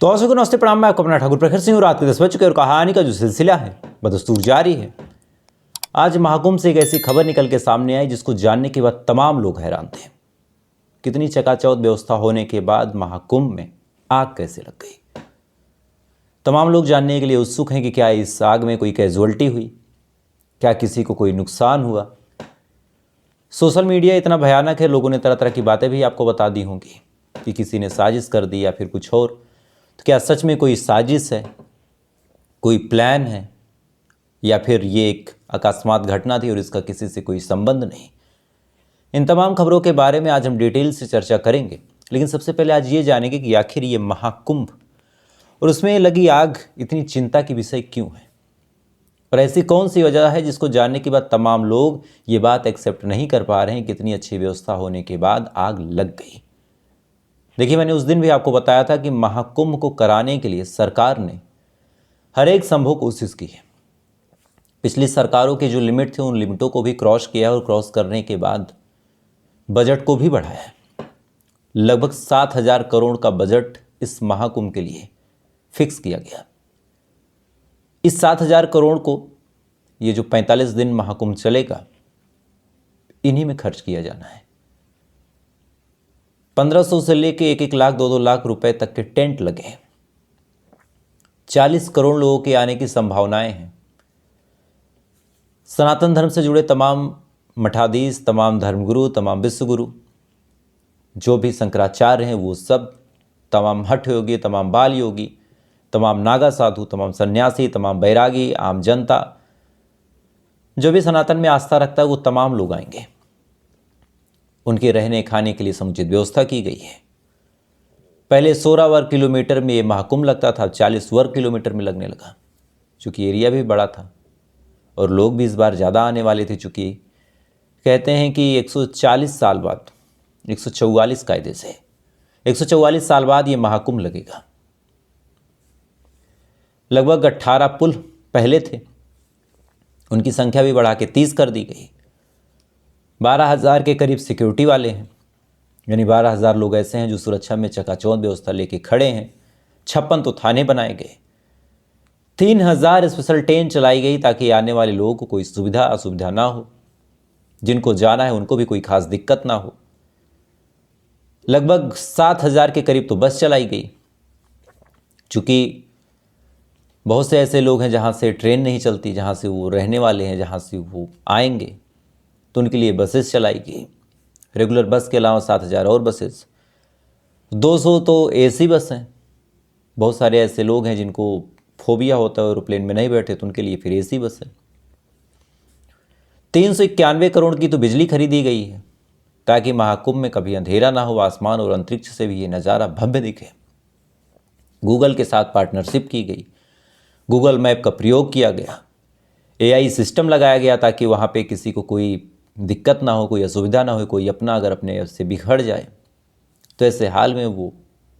तो दर्शकों को नमस्ते प्रणाम। मैं आपको अपना ठाकुर प्रखर सिंह और रात के 10 बज चुके और कहानी का जो सिलसिला है बदस्तूर जारी है। आज महाकुंभ से एक ऐसी खबर निकल के सामने आई जिसको जानने के बाद तमाम लोग हैरान थे। कितनी चकाचौंध व्यवस्था होने के बाद महाकुंभ में आग कैसे लग गई। तमाम लोग जानने के लिए उत्सुक हैं कि क्या इस आग में कोई कैजुअल्टी हुई, क्या किसी को कोई नुकसान हुआ। सोशल मीडिया इतना भयानक है, लोगों ने तरह तरह की बातें भी आपको बता दी होंगी कि किसी ने साजिश कर दी या फिर कुछ और। तो क्या सच में कोई साजिश है, कोई प्लान है, या फिर ये एक अकस्मात घटना थी और इसका किसी से कोई संबंध नहीं। इन तमाम खबरों के बारे में आज हम डिटेल से चर्चा करेंगे, लेकिन सबसे पहले आज ये जानेंगे कि आखिर ये महाकुंभ और उसमें लगी आग इतनी चिंता की विषय क्यों है, और ऐसी कौन सी वजह है जिसको जानने के बाद तमाम लोग ये बात एक्सेप्ट नहीं कर पा रहे हैं कि इतनी अच्छी व्यवस्था होने के बाद आग लग गई। देखिए, मैंने उस दिन भी आपको बताया था कि महाकुंभ को कराने के लिए सरकार ने हर एक संभव कोशिश की है। पिछली सरकारों के जो लिमिट थे उन लिमिटों को भी क्रॉस किया और क्रॉस करने के बाद बजट को भी बढ़ाया है। लगभग 7,000 करोड़ का बजट इस महाकुंभ के लिए फिक्स किया गया। इस 7,000 करोड़ को ये जो 45 दिन महाकुंभ चलेगा इन्हीं में खर्च किया जाना है। 1500 से लेके 1-1 लाख 2-2 लाख रुपए तक के टेंट लगे हैं। 40 करोड़ लोगों के आने की संभावनाएं हैं। सनातन धर्म से जुड़े तमाम मठाधीश, तमाम धर्मगुरु, तमाम विश्वगुरु, जो भी शंकराचार्य हैं वो सब, तमाम हठ योगी, तमाम बाल योगी, तमाम नागा साधु, तमाम सन्यासी, तमाम बैरागी, आम जनता, जो भी सनातन में आस्था रखता है वो तमाम लोग आएंगे। उनके रहने खाने के लिए समुचित व्यवस्था की गई है। पहले 16 वर्ग किलोमीटर में ये महाकुंभ लगता था, 40 वर्ग किलोमीटर में लगने लगा, चूँकि एरिया भी बड़ा था और लोग भी इस बार ज़्यादा आने वाले थे। चूँकि कहते हैं कि 140 साल बाद, 144 कायदे से 144 साल बाद ये महाकुंभ लगेगा। लगभग 18 पुल पहले थे, उनकी संख्या भी बढ़ा के 30 कर दी गई। 12,000 के करीब सिक्योरिटी वाले हैं, यानी 12,000 लोग ऐसे हैं जो सुरक्षा में चकाचौंध व्यवस्था लेके खड़े हैं। 56 तो थाने बनाए गए। 3,000 स्पेशल ट्रेन चलाई गई ताकि आने वाले लोगों को कोई सुविधा असुविधा ना हो, जिनको जाना है उनको भी कोई खास दिक्कत ना हो। लगभग 7,000 के करीब तो बस चलाई गई, चूँकि बहुत से ऐसे लोग हैं जहाँ से ट्रेन नहीं चलती, जहाँ से वो रहने वाले हैं, जहाँ से वो आएंगे, तो उनके लिए बसेस चलाई गई। रेगुलर बस के अलावा 7,000 और बसेस, 200 तो एसी बस हैं। बहुत सारे ऐसे लोग हैं जिनको फोबिया होता है, एरोप्लेन में नहीं बैठे, तो उनके लिए फिर एसी बस है। 391 करोड़ की तो बिजली खरीदी गई है ताकि महाकुंभ में कभी अंधेरा ना हो, आसमान और अंतरिक्ष से भी ये नज़ारा भव्य दिखे। गूगल के साथ पार्टनरशिप की गई, गूगल मैप का प्रयोग किया गया, AI सिस्टम लगाया गया ताकि वहाँ पे किसी को कोई दिक्कत ना हो, कोई असुविधा ना हो। कोई अपना अगर अपने से बिखड़ जाए तो ऐसे हाल में वो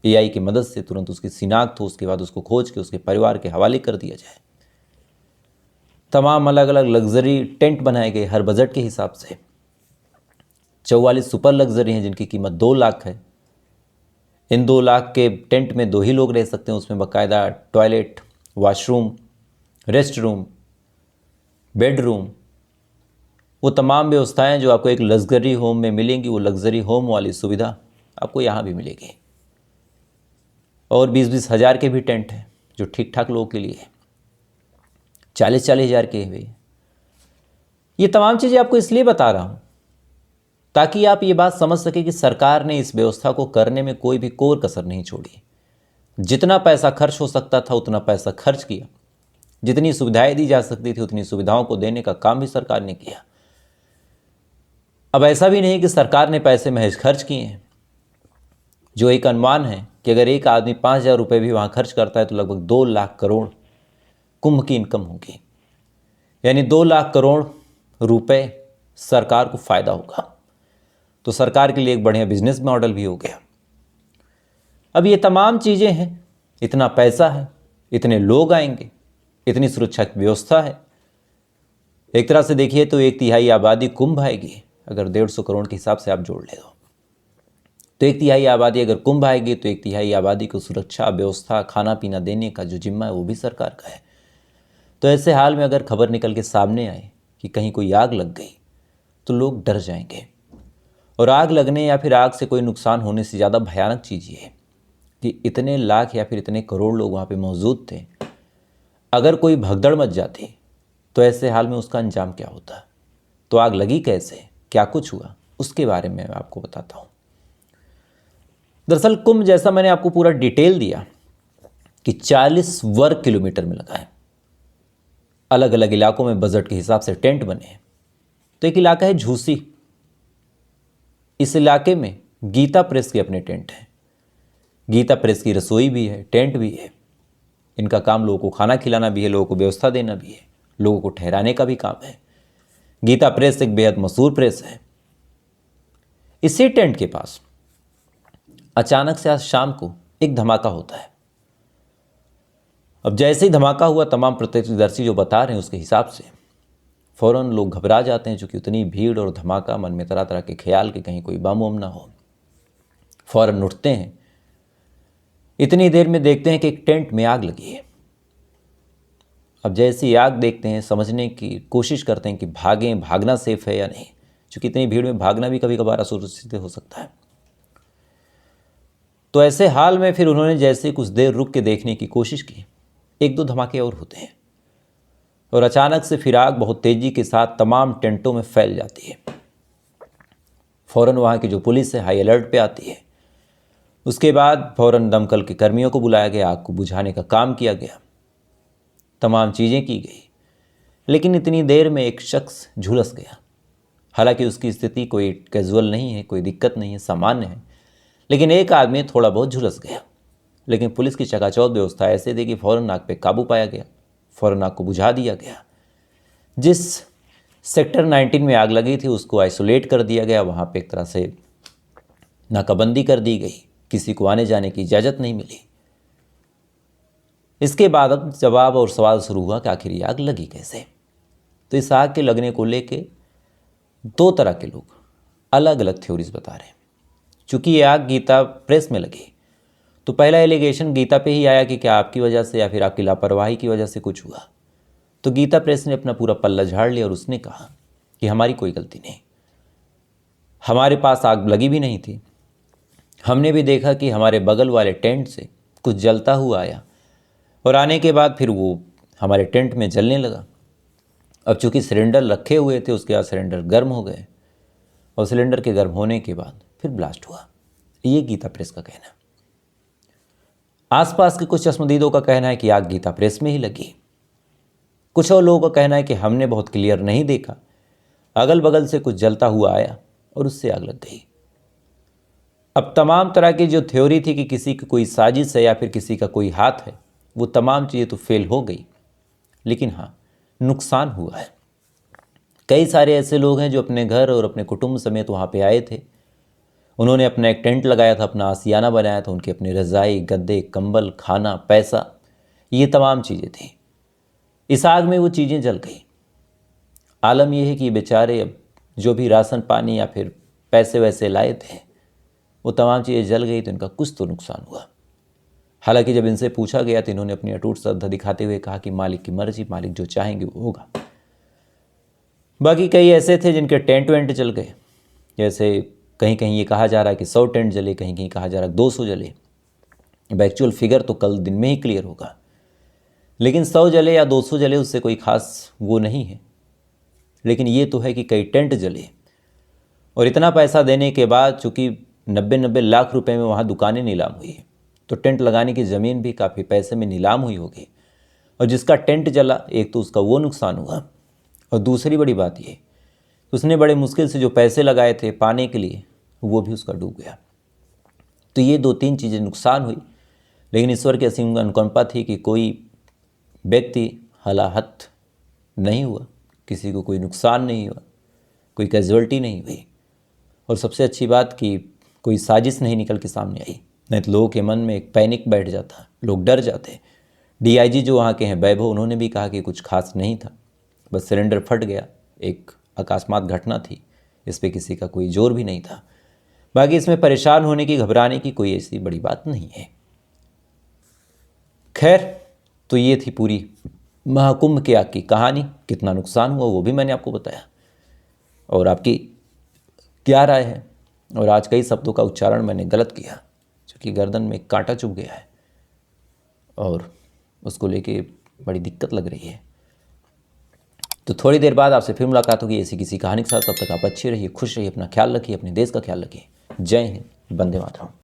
AI की मदद से तुरंत उसकी शिनाख्त हो, उसके बाद उसको खोज के उसके परिवार के हवाले कर दिया जाए। तमाम अलग अलग लग्जरी टेंट बनाए गए हर बजट के हिसाब से। 44 सुपर लग्जरी हैं जिनकी कीमत 2 लाख है। इन 2 लाख के टेंट में 2 ही लोग रह सकते हैं। उसमें बाकायदा toilet, washroom, rest room, bedroom, वो तमाम व्यवस्थाएं जो आपको एक लग्जरी होम में मिलेंगी, वो लग्जरी होम वाली सुविधा आपको यहाँ भी मिलेगी। और 20-20 हज़ार के भी टेंट हैं जो ठीक ठाक लोगों के लिए है। 40-40 हज़ार के हैं भैया। ये तमाम चीज़ें आपको इसलिए बता रहा हूँ ताकि आप ये बात समझ सके कि सरकार ने इस व्यवस्था को करने में कोई भी कोर कसर नहीं छोड़ी। जितना पैसा खर्च हो सकता था उतना पैसा खर्च किया। जितनी सुविधाएं दी जा सकती थी उतनी सुविधाओं को देने का काम भी सरकार ने किया। अब ऐसा भी नहीं कि सरकार ने पैसे महज खर्च किए हैं। जो एक अनुमान है कि अगर एक आदमी 5,000 रुपये भी वहाँ खर्च करता है तो लगभग 2 लाख करोड़ कुंभ की इनकम होगी, यानी 2 लाख करोड़ रुपए सरकार को फ़ायदा होगा। तो सरकार के लिए एक बढ़िया बिजनेस मॉडल भी हो गया। अब ये तमाम चीज़ें हैं, इतना पैसा है, इतने लोग आएंगे, इतनी सुरक्षा की व्यवस्था है। एक तरह से देखिए तो 1/3 आबादी कुंभ आएगी, अगर 150 करोड़ के हिसाब से आप जोड़ ले दो। तो 1/3 आबादी अगर कुंभ आएगी तो 1/3 आबादी को सुरक्षा व्यवस्था खाना पीना देने का जो जिम्मा है वो भी सरकार का है। तो ऐसे हाल में अगर खबर निकल के सामने आए कि कहीं कोई आग लग गई तो लोग डर जाएंगे। और आग लगने या फिर आग से कोई नुकसान होने से ज़्यादा भयानक चीज़ ये है कि इतने लाख या फिर इतने करोड़ लोग वहाँ पे मौजूद थे, अगर कोई भगदड़ मच जाती तो ऐसे हाल में उसका अंजाम क्या होता। तो आग लगी कैसे, क्या कुछ हुआ, उसके बारे में मैं आपको बताता हूँ। दरअसल कुंभ, जैसा मैंने आपको पूरा डिटेल दिया कि 40 वर्ग किलोमीटर में लगा है, अलग अलग इलाकों में बजट के हिसाब से टेंट बने हैं। तो एक इलाका है झूसी, इस इलाके में गीता प्रेस के अपने टेंट हैं। गीता प्रेस की रसोई भी है, टेंट भी है। इनका काम लोगों को खाना खिलाना भी है, लोगों को व्यवस्था देना भी है, लोगों को ठहराने का भी काम है। गीता प्रेस एक बेहद मशहूर प्रेस है। इसी टेंट के पास अचानक से आज शाम को एक धमाका होता है। अब जैसे ही धमाका हुआ, तमाम प्रत्यक्षदर्शी जो बता रहे हैं उसके हिसाब से फौरन लोग घबरा जाते हैं, क्योंकि उतनी भीड़ और धमाका, मन में तरह तरह के ख्याल कि कहीं कोई बम वम ना हो। फौरन उठते हैं, इतनी देर में देखते हैं कि एक टेंट में आग लगी है। अब जैसी आग देखते हैं, समझने की कोशिश करते हैं कि भागें, भागना सेफ है या नहीं, क्योंकि इतनी भीड़ में भागना भी कभी कभार असुरक्षित हो सकता है। तो ऐसे हाल में फिर उन्होंने जैसे कुछ देर रुक के देखने की कोशिश की, 1-2 धमाके और होते हैं और अचानक से फिर आग बहुत तेजी के साथ तमाम टेंटों में फैल जाती है। फौरन वहाँ की जो पुलिस है हाई अलर्ट पे आती है। उसके बाद फौरन दमकल के कर्मियों को बुलाया गया, आग को बुझाने का काम किया गया, तमाम चीज़ें की गई। लेकिन इतनी देर में एक शख्स झुलस गया। हालांकि उसकी स्थिति कोई कैजुअल नहीं है, कोई दिक्कत नहीं है, सामान्य है, लेकिन एक आदमी थोड़ा बहुत झुलस गया। लेकिन पुलिस की चकाचौंध व्यवस्था ऐसे थी कि फौरन आग पे काबू पाया गया, फौरन आग को बुझा दिया गया। जिस सेक्टर 19 में आग लगी थी उसको आइसोलेट कर दिया गया, वहाँ पे एक तरह से नाकाबंदी कर दी गई, किसी को आने जाने की इजाज़त नहीं मिली। इसके बाद अब जवाब और सवाल शुरू हुआ कि आखिर ये आग लगी कैसे। तो इस आग के लगने को लेके 2 तरह के लोग अलग अलग थ्योरीज बता रहे हैं। चूँकि ये आग गीता प्रेस में लगी तो पहला एलिगेशन गीता पे ही आया कि क्या आपकी वजह से या फिर आपकी लापरवाही की वजह से कुछ हुआ। तो गीता प्रेस ने अपना पूरा पल्ला झाड़ लिया और उसने कहा कि हमारी कोई गलती नहीं, हमारे पास आग लगी भी नहीं थी। हमने भी देखा कि हमारे बगल वाले टेंट से कुछ जलता हुआ आया और आने के बाद फिर वो हमारे टेंट में जलने लगा। अब चूँकि सिलेंडर रखे हुए थे, उसके बाद सिलेंडर गर्म हो गए और सिलेंडर के गर्म होने के बाद फिर ब्लास्ट हुआ। ये गीता प्रेस का कहना है। आसपास के कुछ चश्मदीदों का कहना है कि आग गीता प्रेस में ही लगी। कुछ और लोगों का कहना है कि हमने बहुत क्लियर नहीं देखा, अगल बगल से कुछ जलता हुआ आया और उससे आग लग गई। अब तमाम तरह की जो थ्योरी थी कि किसी की कोई साजिश है या फिर किसी का कोई हाथ है, वो तमाम चीज़ें तो फेल हो गई। लेकिन हाँ, नुकसान हुआ है। कई सारे ऐसे लोग हैं जो अपने घर और अपने कुटुंब समेत वहाँ पे आए थे। उन्होंने अपना एक टेंट लगाया था, अपना आशियाना बनाया था, उनके अपने रज़ाई, गद्दे, कंबल, खाना, पैसा, ये तमाम चीज़ें थी। इस आग में वो चीज़ें जल गई। आलम यह है कि बेचारे अब जो भी राशन पानी या फिर पैसे वैसे लाए थे वो तमाम चीज़ें जल गई, तो इनका कुछ तो नुकसान हुआ। हालांकि जब इनसे पूछा गया तो इन्होंने अपनी अटूट श्रद्धा दिखाते हुए कहा कि मालिक की मर्जी, मालिक जो चाहेंगे वो होगा। बाकी कई ऐसे थे जिनके टेंट वेंट जल गए। जैसे कहीं कहीं ये कहा जा रहा है कि 100 टेंट जले, कहीं कहीं कहा जा रहा है 200 जले। अब एक्चुअल फिगर तो कल दिन में ही क्लियर होगा, लेकिन 100 जले या 200 जले उससे कोई खास वो नहीं है। लेकिन ये तो है कि कई टेंट जले और इतना पैसा देने के बाद, चूँकि 90-90 लाख रुपए में वहाँ दुकानें नीलाम हुई है, तो टेंट लगाने की ज़मीन भी काफ़ी पैसे में नीलाम हुई होगी। और जिसका टेंट जला, एक तो उसका वो नुकसान हुआ और दूसरी बड़ी बात ये, उसने बड़े मुश्किल से जो पैसे लगाए थे पाने के लिए, वो भी उसका डूब गया। तो ये 2-3 चीज़ें नुकसान हुई। लेकिन ईश्वर की असीम अनुकंपा थी कि कोई व्यक्ति हलाहत नहीं हुआ, किसी को कोई नुकसान नहीं हुआ, कोई कैजुअल्टी नहीं हुई। और सबसे अच्छी बात कि कोई साजिश नहीं निकल के सामने आई, नहीं तो लोगों के मन में एक पैनिक बैठ जाता, लोग डर जाते। डीआईजी जो वहाँ के हैं वैभव, उन्होंने भी कहा कि कुछ खास नहीं था, बस सिलेंडर फट गया, एक अकस्मात घटना थी, इस पर किसी का कोई जोर भी नहीं था। बाकी इसमें परेशान होने की, घबराने की कोई ऐसी बड़ी बात नहीं है। खैर, तो ये थी पूरी महाकुंभ के आग की कहानी। कितना नुकसान हुआ वो भी मैंने आपको बताया, और आपकी क्या राय है। और आज कई शब्दों का उच्चारण मैंने गलत किया, क्योंकि गर्दन में कांटा चुभ गया है और उसको लेके बड़ी दिक्कत लग रही है। तो थोड़ी देर बाद आपसे फिर मुलाकात होगी ऐसी किसी कहानी के साथ। तब तक आप अच्छे रहिए, खुश रहिए, अपना ख्याल रखिए, अपने देश का ख्याल रखिए। जय हिंद, वंदे मातरम।